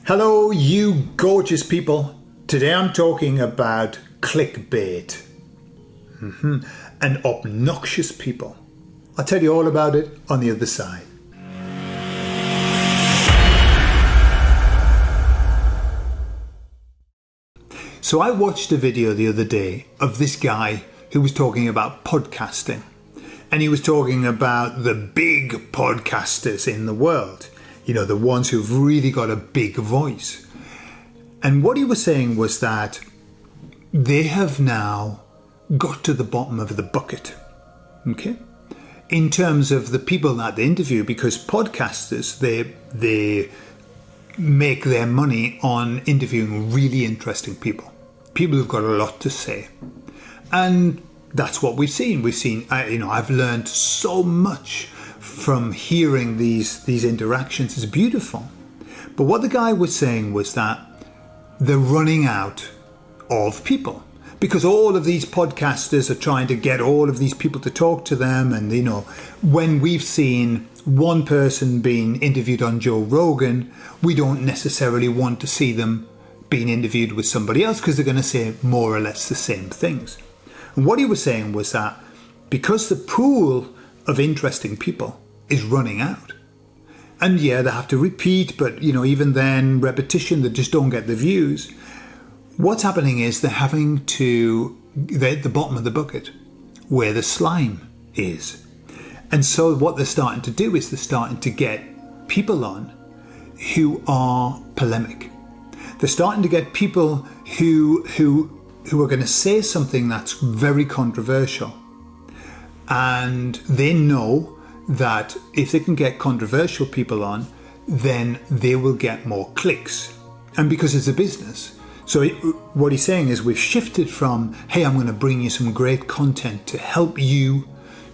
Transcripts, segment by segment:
Hello, you gorgeous people. Today I'm talking about clickbait and obnoxious people. I'll tell you all about it on the other side. So I watched a video the other day of this guy who was talking about podcasting. And he was talking about the big podcasters in the world. You know, the ones who've really got a big voice. And what he was saying was that they have now got to the bottom of the bucket, okay? In terms of the people that they interview, because podcasters, they make their money on interviewing really interesting people. People who've got a lot to say. And that's what we've seen. We've seen, I've learned so much from hearing these interactions. Is beautiful. But what the guy was saying was that they're running out of people because all of these podcasters are trying to get all of these people to talk to them. And, when we've seen one person being interviewed on Joe Rogan, we don't necessarily want to see them being interviewed with somebody else because they're going to say more or less the same things. And what he was saying was that because the pool of interesting people is running out. And yeah, they have to repeat, but even then, repetition, they just don't get the views. What's happening is they're at the bottom of the bucket where the slime is. And so what they're starting to do is they're starting to get people on who are polemic. They're starting to get people who are going to say something that's very controversial. And they know that if they can get controversial people on, then they will get more clicks. And because it's a business. So what he's saying is we've shifted from, hey, I'm going to bring you some great content to help you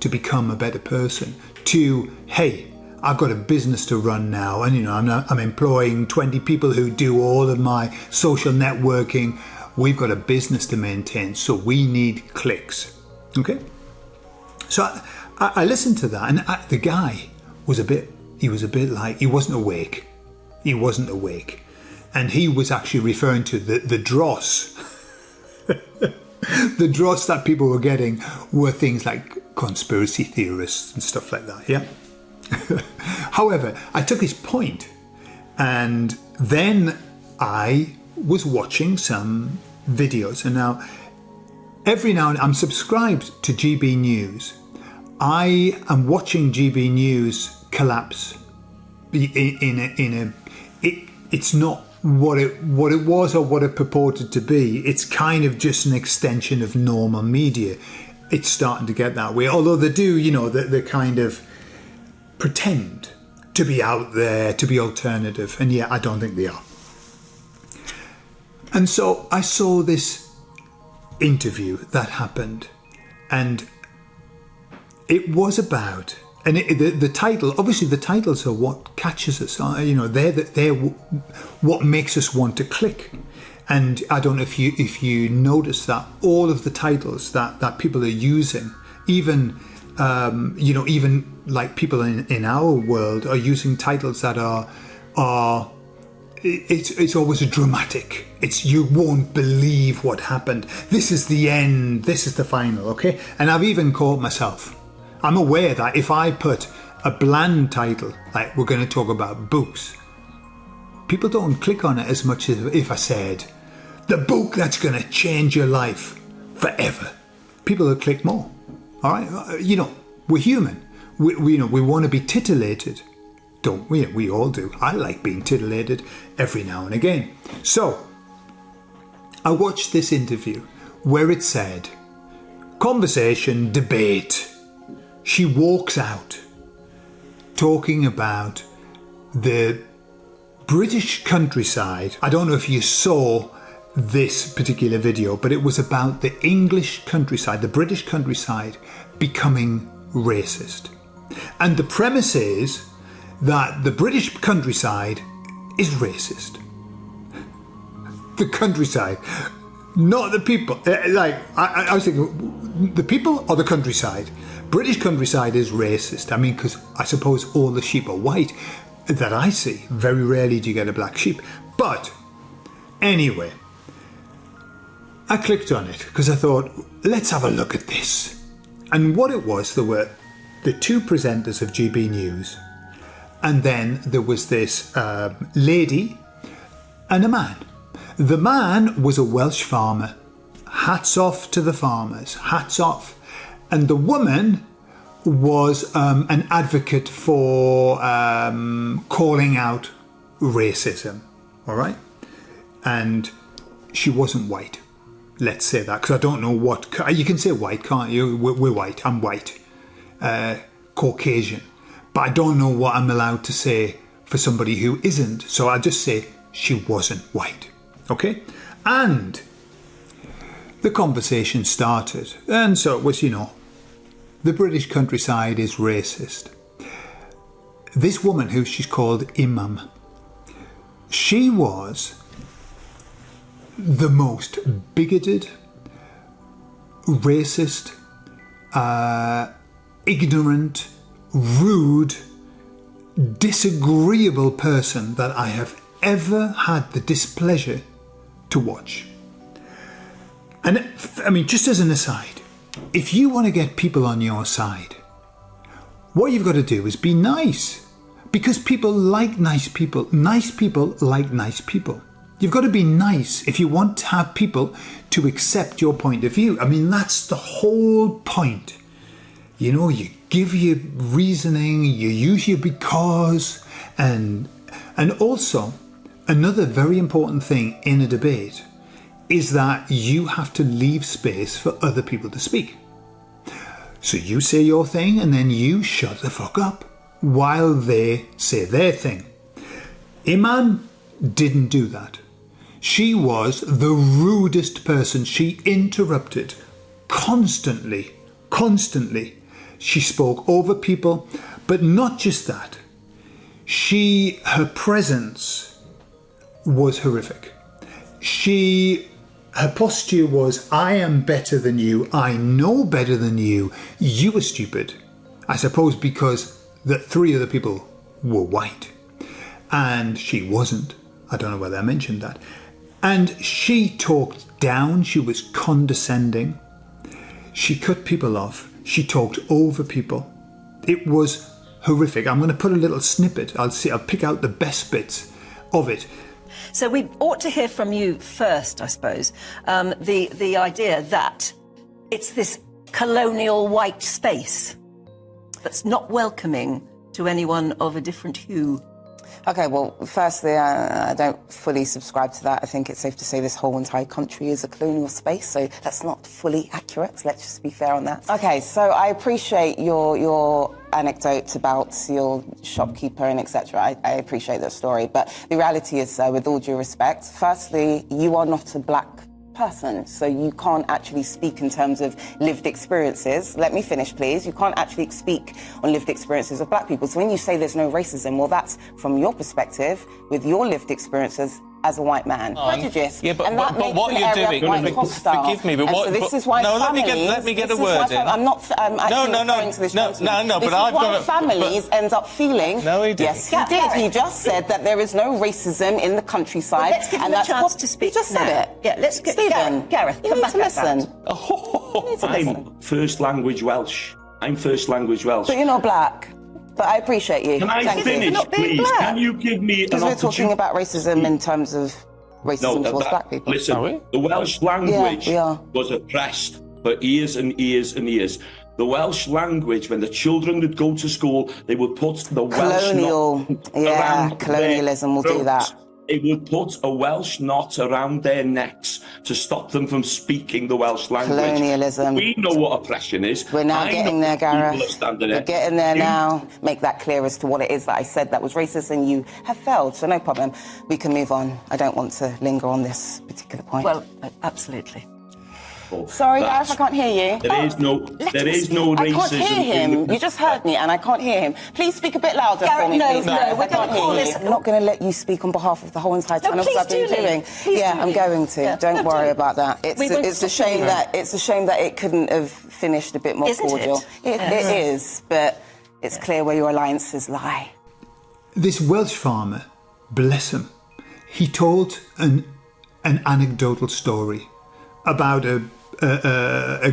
to become a better person, to, hey, I've got a business to run now. And, I'm employing 20 people who do all of my social networking. We've got a business to maintain. So we need clicks. Okay? So I listened to that, and the guy was a bit like, he wasn't awake. He wasn't awake. And he was actually referring to the dross. The dross that people were getting were things like conspiracy theorists and stuff like that, yeah? However, I took his point, and then I was watching some videos. And now, every now and then, I'm subscribed to GB News. I am watching GB News collapse. It's not what it was or what it purported to be. It's kind of just an extension of normal media. It's starting to get that way. Although they do, they kind of pretend to be out there, to be alternative. And yeah, I don't think they are. And so I saw this interview that happened, and it was about, and the title, obviously the titles are what catches us. They're what makes us want to click. And I don't know if you notice that all of the titles that people are using, even like people in our world are using titles that are it's always a dramatic. It's, you won't believe what happened. This is the end. This is the final. Okay, and I've even caught myself. I'm aware that if I put a bland title, like we're going to talk about books, people don't click on it as much as if I said, the book that's going to change your life forever. People will click more. All right? We're human. We want to be titillated. Don't we? We all do. I like being titillated every now and again. So, I watched this interview where it said, conversation, debate. She walks out talking about the British countryside. I don't know if you saw this particular video, but it was about the English countryside, the British countryside becoming racist. And the premise is that the British countryside is racist. The countryside, not the people. I was thinking, the people or the countryside? British countryside is racist. I mean, because I suppose all the sheep are white. that I see. Very rarely do you get a black sheep. But anyway, I clicked on it because I thought, let's have a look at this. And what it was, there were the two presenters of GB News, and then there was this lady and a man. The man was a Welsh farmer. Hats off to the farmers, hats off. And the woman was an advocate for calling out racism, all right? And she wasn't white. Let's say that, because I don't know what... You can say white, can't you? We're white. I'm white. Caucasian. But I don't know what I'm allowed to say for somebody who isn't. So I'll just say she wasn't white. Okay? And the conversation started. And so it was, the British countryside is racist. This woman, who she's called Imam, she was the most bigoted, racist, ignorant, rude, disagreeable person that I have ever had the displeasure to watch. And I mean, just as an aside, if you want to get people on your side, what you've got to do is be nice, because people like nice people. Nice people like nice people. You've got to be nice if you want to have people to accept your point of view. I mean, that's the whole point. You give your reasoning, you use your because, and also another very important thing in a debate is that you have to leave space for other people to speak. So you say your thing and then you shut the fuck up while they say their thing. Iman didn't do that. She was the rudest person. She interrupted constantly. She spoke over people, but not just that. Her presence was horrific. Her posture was, I am better than you, I know better than you, you are stupid. I suppose because the three other people were white and she wasn't. I don't know whether I mentioned that. And she talked down, she was condescending, she cut people off, she talked over people. It was horrific. I'm going to put a little snippet, I'll pick out the best bits of it. So we ought to hear from you first, I suppose, the idea that it's this colonial white space that's not welcoming to anyone of a different hue. Okay, well, firstly, I don't fully subscribe to that. I think it's safe to say this whole entire country is a colonial space, so that's not fully accurate. Let's just be fair on that. Okay, so I appreciate your anecdotes about your shopkeeper and etc. I appreciate that story, but the reality is, with all due respect, firstly, you are not a black person, so you can't actually speak in terms of lived experiences. Let me finish, please. You can't actually speak on lived experiences of black people. So when you say there's no racism, well, that's from your perspective, with your lived experiences as a white man. Prejudice. Yeah, but what you're doing, forgive me, but what? So this is why let me get a word in. I'm not referring to this. No, but I've got families end up feeling. No, he didn't. Yes, he did. He just said that there is no racism in the countryside. Well, let's give him a chance to speak. He just said it. Yeah, let's get Gareth. You need to listen. I'm first language Welsh. But you're not black. But I appreciate you. Can I finish, please? Black. Can you give me an Because we're opportunity? talking about racism in terms of racism towards black people. Listen, the Welsh language was oppressed for years and years and years. The Welsh language, when the children would go to school, they would put the Welsh knot around colonialism will do that. They would put a Welsh knot around their necks to stop them from speaking the Welsh language. Colonialism. We know what oppression is. We're now getting there, Gareth. We're getting there now. Make that clear as to what it is that I said that was racist, and you have failed. So no problem. We can move on. I don't want to linger on this particular point. Well, absolutely. Sorry, Gareth, I can't hear you. There is no racism. I can't hear him. You just heard me, and I can't hear him. Please speak a bit louder for me, please. No, we're going to call this. I'm not going to let you speak on behalf of the whole entire channel, because I've been doing. I'm going to. Don't worry about that. It's a shame that it couldn't have finished a bit more cordial. It is, but it's clear where your alliances lie. this Welsh farmer, bless him, he told an anecdotal story about a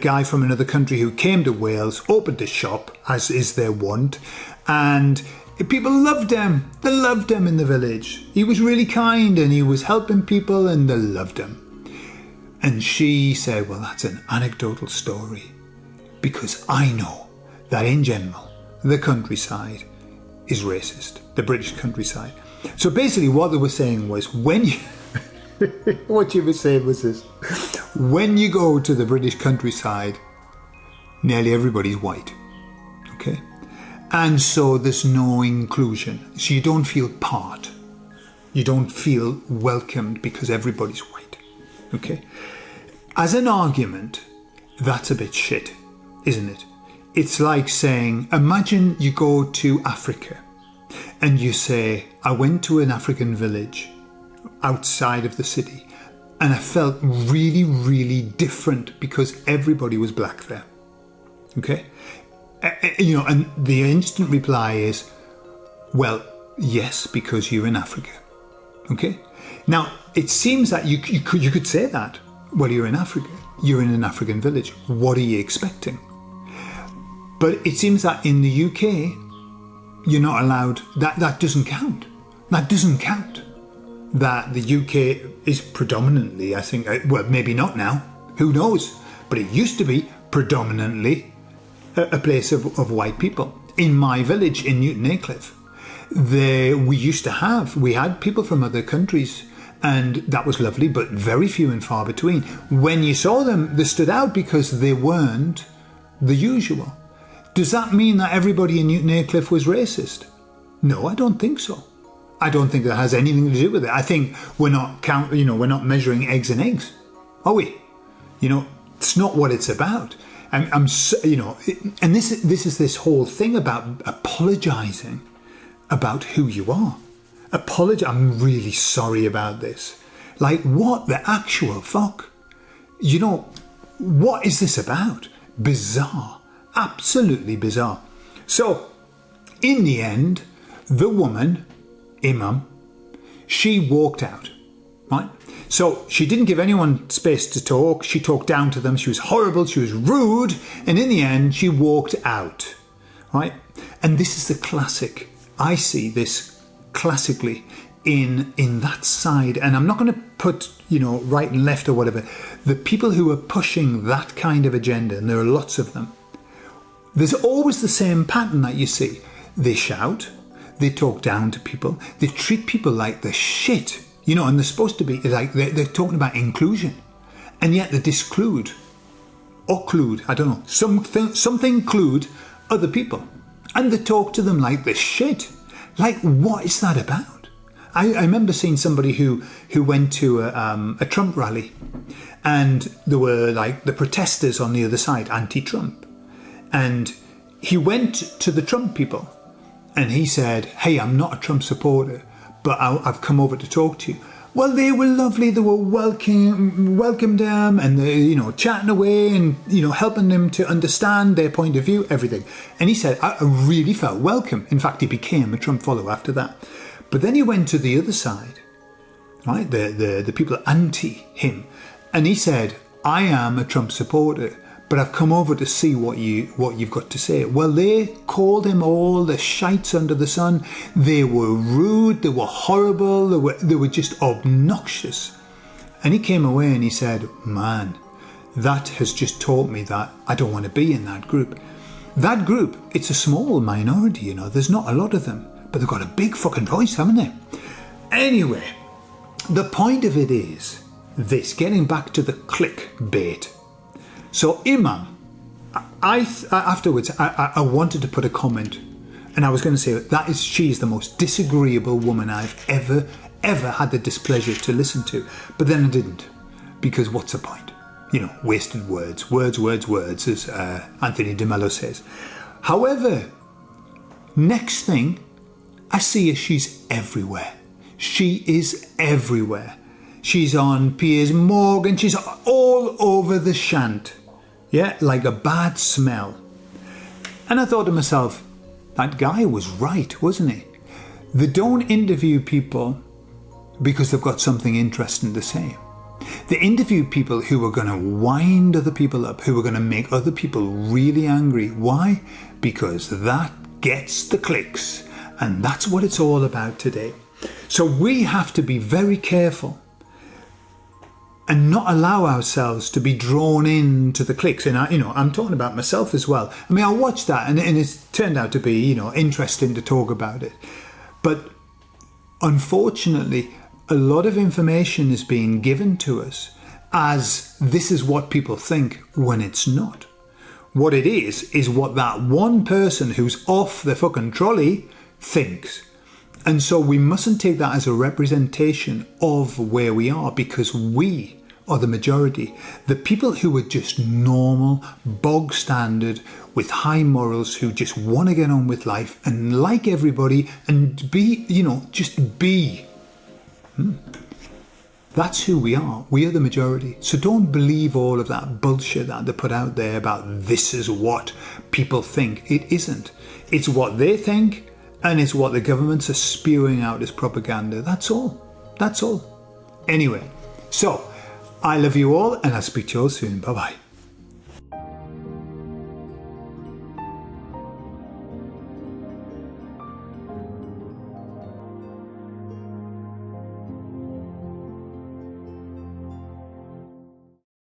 guy from another country who came to Wales, opened a shop, as is their wont, and people loved him. They loved him in the village. He was really kind and he was helping people and they loved him. And she said, well, that's an anecdotal story because I know that in general, the countryside is racist, the British countryside. So basically what they were saying was when you... what you were saying was this. When you go to the British countryside, nearly everybody's white. Okay? And so there's no inclusion. So you don't feel part. You don't feel welcomed because everybody's white. Okay? As an argument, that's a bit shit, isn't it? It's like saying, imagine you go to Africa and you say, I went to an African village outside of the city and I felt really, really different because everybody was black there. Okay? And the instant reply is, well, yes, because you're in Africa. Okay? Now, it seems that you could say that. Well, you're in Africa. You're in an African village. What are you expecting? But it seems that in the UK, you're not allowed. That doesn't count. That doesn't count. That the UK is predominantly, I think, well, maybe not now. Who knows? But it used to be predominantly a place of white people. In my village in Newton Aycliffe, we had people from other countries, and that was lovely, but very few and far between. When you saw them, they stood out because they weren't the usual. Does that mean that everybody in Newton Aycliffe was racist? No, I don't think so. I don't think that has anything to do with it. I think we're not measuring eggs and eggs, are we? It's not what it's about. And this is this whole thing about apologising about who you are. I'm really sorry about this. Like, what the actual fuck? What is this about? Bizarre. Absolutely bizarre. So, in the end, the woman, Imam, she walked out, right? So she didn't give anyone space to talk. She talked down to them. She was horrible. She was rude. And in the end, she walked out, right? And this is the classic. I see this classically in that side. And I'm not going to put, right and left or whatever. The people who are pushing that kind of agenda, and there are lots of them, there's always the same pattern that you see. They shout. They talk down to people. They treat people like the shit. And they're supposed to be like, they're talking about inclusion. And yet they disclude or clude, I don't know, something clude other people. And they talk to them like the shit. Like, what is that about? I remember seeing somebody who went to a Trump rally, and there were like the protesters on the other side, anti-Trump. And he went to the Trump people and he said, hey, I'm not a Trump supporter, but I've come over to talk to you. Well, they were lovely. They were welcomed him, and they, chatting away and, helping them to understand their point of view, everything. And he said, I really felt welcome. In fact, he became a Trump follower after that. But then he went to the other side, right? The people anti him. And he said, I am a Trump supporter, but I've come over to see what you've got to say. Well, they called him all the shites under the sun. They were rude. They were horrible. They were just obnoxious. And he came away and he said, man, that has just taught me that I don't want to be in that group. That group, it's a small minority, There's not a lot of them, but they've got a big fucking voice, haven't they? Anyway, the point of it is this, getting back to the clickbait. So Imam, afterwards, I wanted to put a comment, and I was going to say she's the most disagreeable woman I've ever had the displeasure to listen to. But then I didn't, because what's the point? Wasted words, as Anthony de Mello says. However, next thing, I see her, she's everywhere. She is everywhere. She's on Piers Morgan, she's all over the shant. Yeah, like a bad smell. And I thought to myself, that guy was right, wasn't he? They don't interview people because they've got something interesting to say. They interview people who are going to wind other people up, who are going to make other people really angry. Why? Because that gets the clicks. And that's what it's all about today. So we have to be very careful and not allow ourselves to be drawn into the clicks. And I'm talking about myself as well. I mean, I watched that and it's turned out to be, interesting to talk about it. But unfortunately, a lot of information is being given to us as this is what people think when it's not. What it is what that one person who's off the fucking trolley thinks. And so we mustn't take that as a representation of where we are, because we are the majority. The people who are just normal, bog standard, with high morals, who just want to get on with life and like everybody and be, just be. That's who we are. We are the majority. So don't believe all of that bullshit that they put out there about this is what people think. It isn't. It's what they think, and it's what the governments are spewing out as propaganda. That's all. That's all. Anyway, so I love you all, and I'll speak to you all soon. Bye-bye.